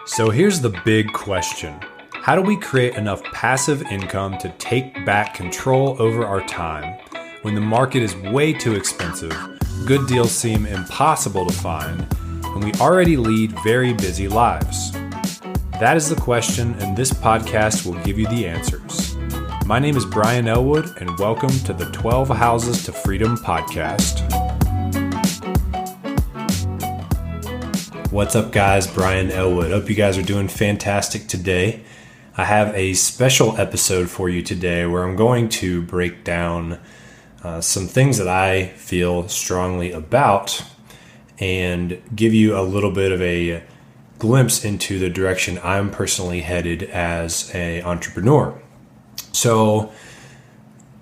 So here's the big question. How do we create enough passive income to take back control over our time when the market is way too expensive, good deals seem impossible to find, and we already lead very busy lives? That is the question, and this podcast will give you the answers. My name is Brian Elwood, and welcome to the 12 Houses to Freedom podcast. What's up, guys? Brian Elwood. Hope you guys are doing fantastic today. I have a special episode for you today where I'm going to break down some things that I feel strongly about and give you a little bit of a glimpse into the direction I'm personally headed as an entrepreneur. So,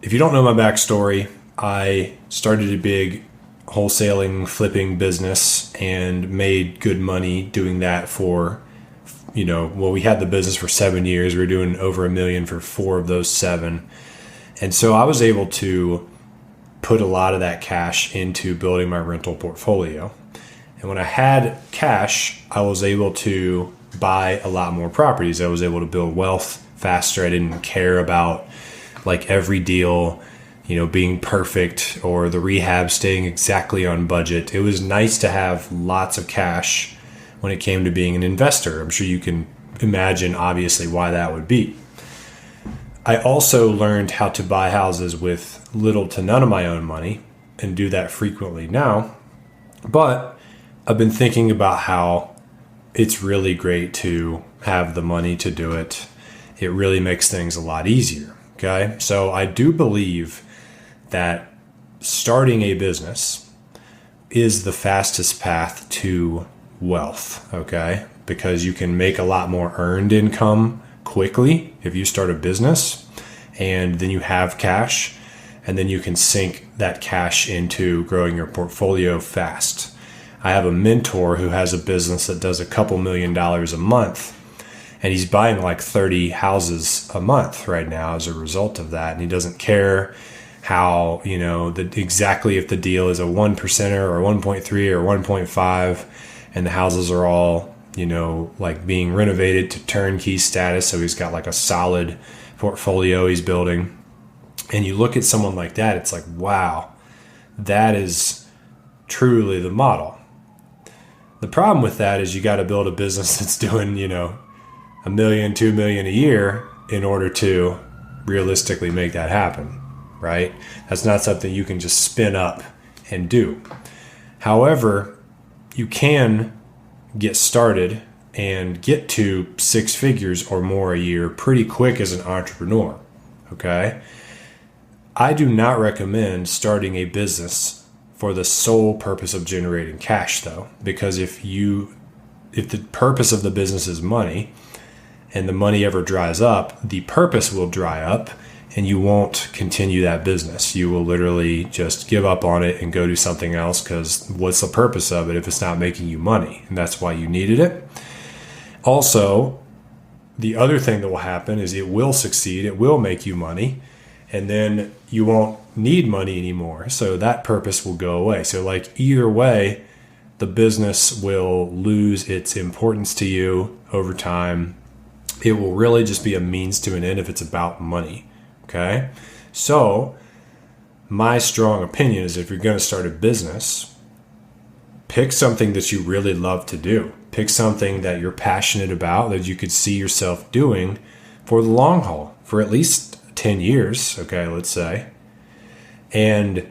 if you don't know my backstory, I started a big wholesaling, flipping business and made good money doing that for, we had the business for 7 years. We were doing over $1 million for 4 of those 7. And so I was able to put a lot of that cash into building my rental portfolio. And when I had cash, I was able to buy a lot more properties. I was able to build wealth faster. I didn't care about like every deal being perfect or the rehab staying exactly on budget. It was nice to have lots of cash when it came to being an investor. I'm sure you can imagine, obviously, why that would be. I also learned how to buy houses with little to none of my own money and do that frequently now. But I've been thinking about how it's really great to have the money to do it. It really makes things a lot easier. Okay. So I do believe that starting a business is the fastest path to wealth, okay? Because you can make a lot more earned income quickly if you start a business, and then you have cash, and then you can sink that cash into growing your portfolio fast. I have a mentor who has a business that does a couple $1 million a month, and he's buying like 30 houses a month right now as a result of that, and he doesn't care how, exactly if the deal is a 1% or 1.3 or 1.5 and the houses are all, like being renovated to turnkey status. So he's got like a solid portfolio he's building. And you look at someone like that, it's like, wow, that is truly the model. The problem with that is you got to build a business that's doing, $1 million, $2 million a year in order to realistically make that happen. Right? That's not something you can just spin up and do. However, you can get started and get to 6 figures or more a year pretty quick as an entrepreneur. Okay? I do not recommend starting a business for the sole purpose of generating cash, though, because if the purpose of the business is money and the money ever dries up, the purpose will dry up. And you won't continue that business. You will literally just give up on it and go do something else, because what's the purpose of it if it's not making you money? And that's why you needed it. Also, the other thing that will happen is it will succeed. It will make you money. And then you won't need money anymore. So that purpose will go away. So like either way, the business will lose its importance to you over time. It will really just be a means to an end if it's about money. Okay, so my strong opinion is if you're going to start a business, pick something that you really love to do. Pick something that you're passionate about, that you could see yourself doing for the long haul, for at least 10 years, okay, let's say, and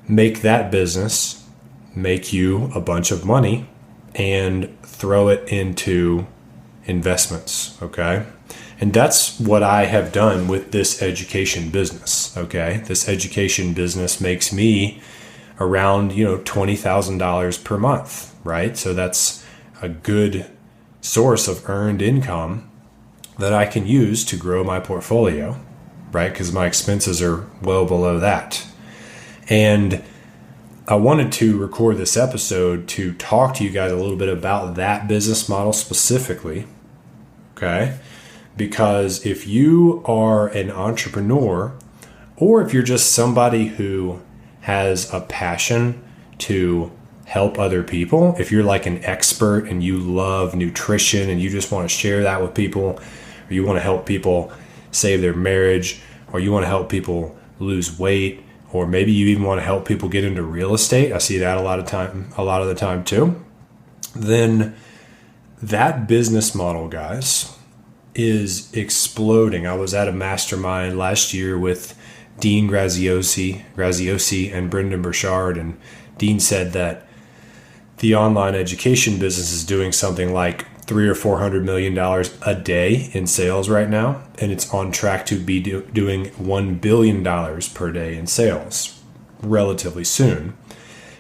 make that business make you a bunch of money and throw it into investments, okay? And that's what I have done with this education business, okay? This education business makes me around, $20,000 per month, right? So that's a good source of earned income that I can use to grow my portfolio, right? Because my expenses are well below that. And I wanted to record this episode to talk to you guys a little bit about that business model specifically, okay? Because if you are an entrepreneur, or if you're just somebody who has a passion to help other people, if you're like an expert and you love nutrition and you just want to share that with people, or you want to help people save their marriage, or you want to help people lose weight, or maybe you even want to help people get into real estate, I see that a lot of the time too, then that business model, guys, is exploding. I was at a mastermind last year with Dean Graziosi and Brendan Burchard, and Dean said that the online education business is doing something like $300 or $400 million a day in sales right now, and it's on track to be doing $1 billion per day in sales relatively soon.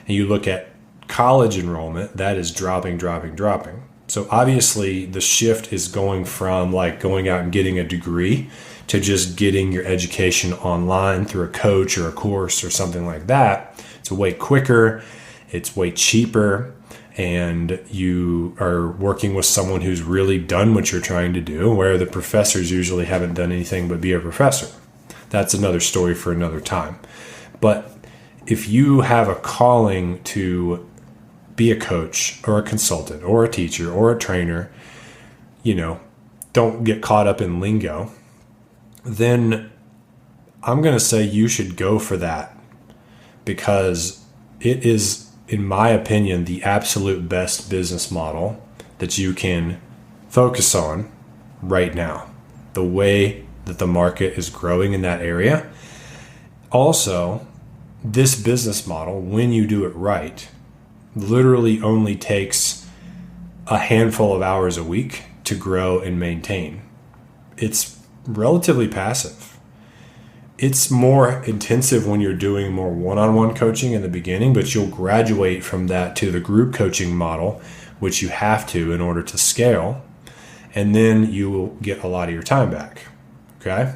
And you look at college enrollment, that is dropping. So obviously the shift is going from like going out and getting a degree to just getting your education online through a coach or a course or something like that. It's way quicker, it's way cheaper, and you are working with someone who's really done what you're trying to do, where the professors usually haven't done anything but be a professor. That's another story for another time. But if you have a calling to be a coach or a consultant or a teacher or a trainer, don't get caught up in lingo, then I'm going to say you should go for that, because it is, in my opinion, the absolute best business model that you can focus on right now, the way that the market is growing in that area. Also, this business model, when you do it right, literally only takes a handful of hours a week to grow and maintain. It's relatively passive. It's more intensive when you're doing more one-on-one coaching in the beginning, but you'll graduate from that to the group coaching model, which you have to in order to scale, and then you will get a lot of your time back. Okay?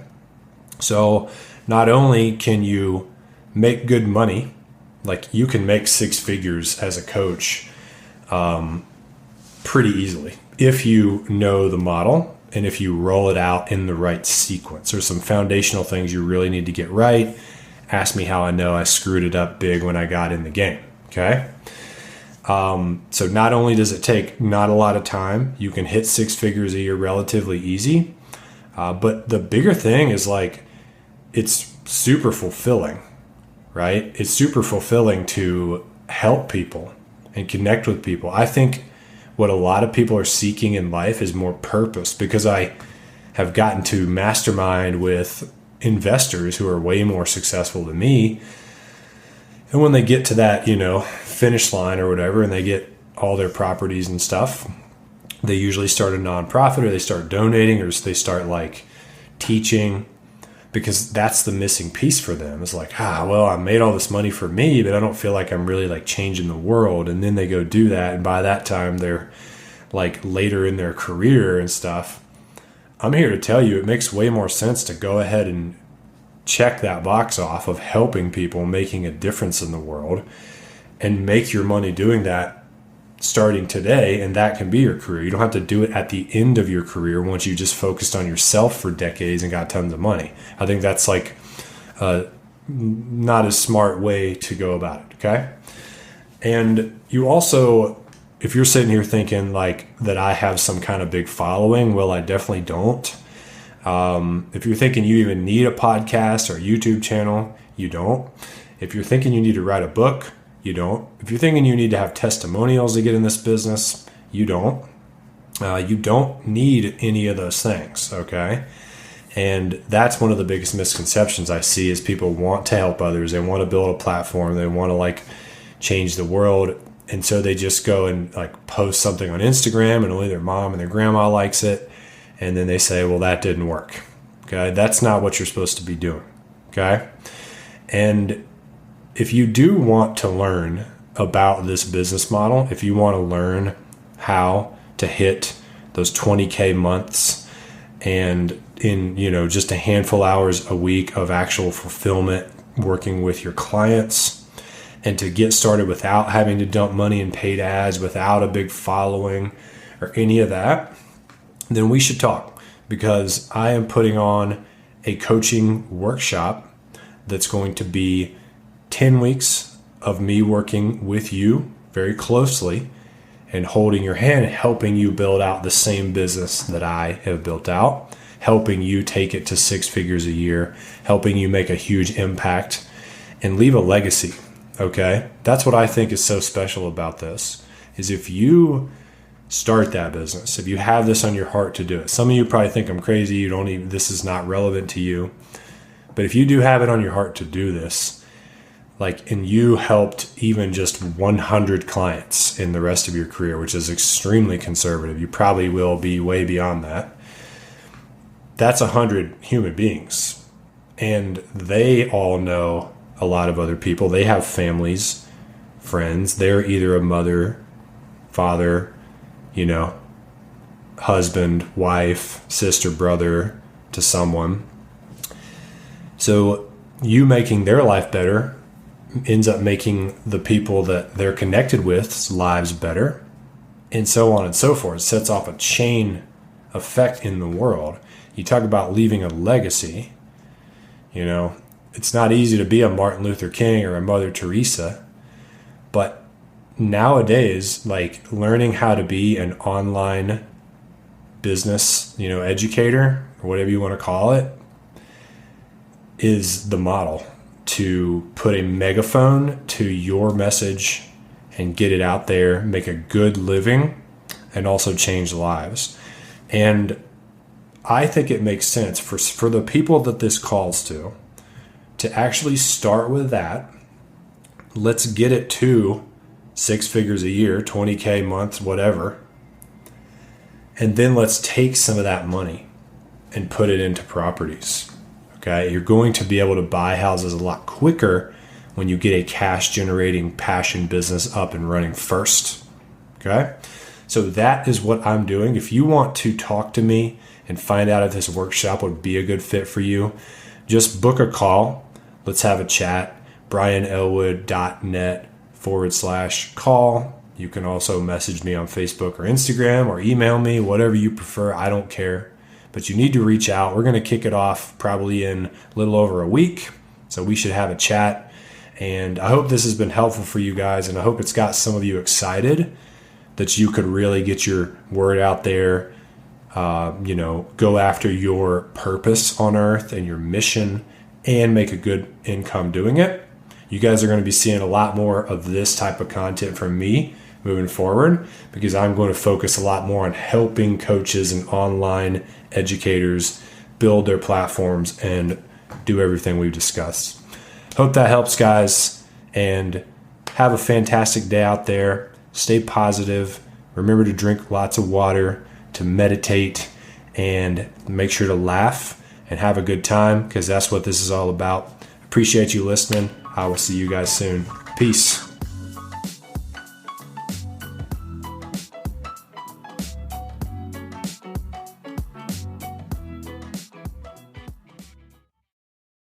So not only can you make good money, like you can make six figures as a coach pretty easily if you know the model and if you roll it out in the right sequence. There's some foundational things you really need to get right. Ask me how I know I screwed it up big when I got in the game. Okay. So not only does it take not a lot of time, you can hit six figures a year relatively easy. But the bigger thing is like, it's super fulfilling. Right? It's super fulfilling to help people and connect with people. I think what a lot of people are seeking in life is more purpose, because I have gotten to mastermind with investors who are way more successful than me. And when they get to that, finish line or whatever, and they get all their properties and stuff, they usually start a nonprofit, or they start donating, or they start like teaching, because that's the missing piece for them. It's like, I made all this money for me, but I don't feel like I'm really like changing the world. And then they go do that. And by that time, they're like later in their career and stuff. I'm here to tell you, it makes way more sense to go ahead and check that box off of helping people, making a difference in the world, and make your money doing that starting today. And that can be your career. You don't have to do it at the end of your career once you just focused on yourself for decades and got tons of money. I think that's like not a smart way to go about it. Okay. And you also, if you're sitting here thinking like that I have some kind of big following, well, I definitely don't. If you're thinking you even need a podcast or a YouTube channel, you don't. If you're thinking you need to write a book, you don't. If you're thinking you need to have testimonials to get in this business, you don't. You don't need any of those things, okay? And that's one of the biggest misconceptions I see is people want to help others. They want to build a platform. They want to like change the world. And so they just go and like post something on Instagram and only their mom and their grandma likes it. And then they say, well, that didn't work. Okay. That's not what you're supposed to be doing. Okay. And if you do want to learn about this business model, if you want to learn how to hit those 20K months and in, just a handful of hours a week of actual fulfillment working with your clients, and to get started without having to dump money in paid ads, without a big following or any of that, then we should talk, because I am putting on a coaching workshop that's going to be 10 weeks of me working with you very closely and holding your hand, helping you build out the same business that I have built out, helping you take it to 6 figures a year, helping you make a huge impact and leave a legacy. Okay? That's what I think is so special about this, is if you start that business, if you have this on your heart to do it. Some of you probably think I'm crazy, this is not relevant to you. But if you do have it on your heart to do this, and you helped even just 100 clients in the rest of your career, which is extremely conservative, you probably will be way beyond that. That's 100 human beings. And they all know a lot of other people. They have families, friends. They're either a mother, father, husband, wife, sister, brother to someone. So you making their life better ends up making the people that they're connected with's lives better, and so on and so forth. It sets off a chain effect in the world. You talk about leaving a legacy. It's not easy to be a Martin Luther King or a Mother Teresa, but nowadays, learning how to be an online business, educator, or whatever you want to call it, is the model to put a megaphone to your message and get it out there, make a good living, and also change lives. And I think it makes sense for the people that this calls to actually start with that. Let's get it to 6 figures a year, 20K a month, whatever. And then let's take some of that money and put it into properties. Okay, you're going to be able to buy houses a lot quicker when you get a cash generating passion business up and running first. Okay, so that is what I'm doing. If you want to talk to me and find out if this workshop would be a good fit for you, just book a call. Let's have a chat. brianelwood.net/call. You can also message me on Facebook or Instagram or email me, whatever you prefer. I don't care. But you need to reach out. We're going to kick it off probably in a little over a week. So we should have a chat. And I hope this has been helpful for you guys. And I hope it's got some of you excited that you could really get your word out there. Go after your purpose on earth and your mission and make a good income doing it. You guys are going to be seeing a lot more of this type of content from me moving forward, because I'm going to focus a lot more on helping coaches and online educators build their platforms and do everything we've discussed. Hope that helps, guys, and have a fantastic day out there. Stay positive. Remember to drink lots of water, to meditate, and make sure to laugh and have a good time, because that's what this is all about. Appreciate you listening. I will see you guys soon. Peace.